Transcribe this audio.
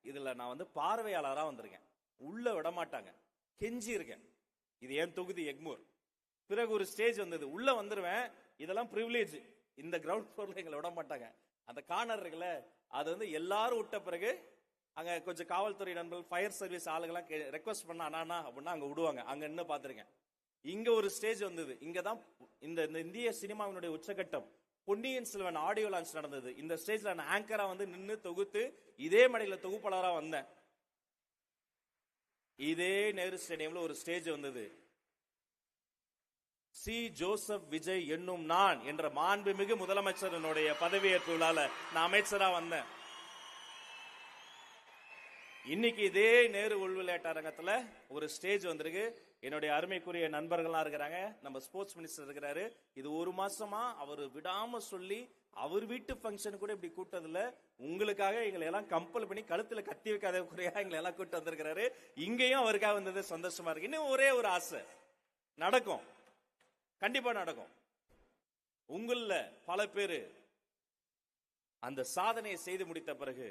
இதுல நான் வந்து பார்வையாளரா வந்திருக்கேன். உள்ள விட மாட்டாங்க, கெஞ்சி இருக்கேன். இது என் தொகுதி எக்மூர். பிறகு ஒரு ஸ்டேஜ் வந்தது, உள்ள வந்துருவேன், இதெல்லாம் பிரிவிலேஜ். இந்த கிரவுண்ட் ஃப்ளோர்ல எங்களை விட மாட்டாங்க. அந்த கார்னர் இருக்குல்ல, அது வந்து எல்லாரும் விட்ட பிறகு அங்க கொஞ்சம் காவல்துறை நண்பர்கள், ஃபயர் சர்வீஸ் ஆளுங்கெல்லாம் ரெக்வஸ்ட் பண்ண அண்ணா அப்படின்னா அங்க விடுவாங்க. அங்க நின்று பார்த்திருக்கேன். இங்க ஒரு ஸ்டேஜ் வந்தது, இங்கதான் இந்த இந்திய சினிமாவினுடைய உச்சகட்டம். பொன்னியின் செல்வன் ஆடியோ லான்ச் நடந்தது. இந்த ஸ்டேஜ்ல நான் ஆங்கரா வந்து நின்று தொகுத்து இதே மேடையில தொகுப்பாளரா வந்தேன். இதே நேரு ஸ்டேடியம்ல ஒரு ஸ்டேஜ் வந்தது. சி ஜோசப் விஜய் என்னும் நான் என்ற மாண்புமிகு முதலமைச்சரனுடைய பதவியேற்பு விழால நான் அமைச்சரா வந்தேன். இன்னைக்கு இதே நேரு உள் விளையாட்டரங்கத்துல ஒரு ஸ்டேஜ் வந்திருக்கு. என்னுடைய அருமைக்குரிய நண்பர்கள்லாம் இருக்கிறாங்க, நம்ம ஸ்போர்ட்ஸ் மினிஸ்டர் இருக்கிறாரு. இது ஒரு மாசமா அவர் விடாம சொல்லி அவர் வீட்டு ஃபங்க்ஷன் கூட இப்படி கூட்டதில்ல. உங்களுக்காக எங்களை எல்லாம் கம்பல் பண்ணி கழுத்துல கத்தி வைக்காத குறையா எங்களை எல்லாம் கூட்டு வந்திருக்கிறாரு. இங்கேயும் அவருக்காக வந்தது சந்தோஷமா இருக்கு. இன்னும் ஒரே ஒரு ஆசை, நடக்கும், கண்டிப்பா நடக்கும். உங்கள பல பேரு அந்த சாதனையை செய்து முடித்த பிறகு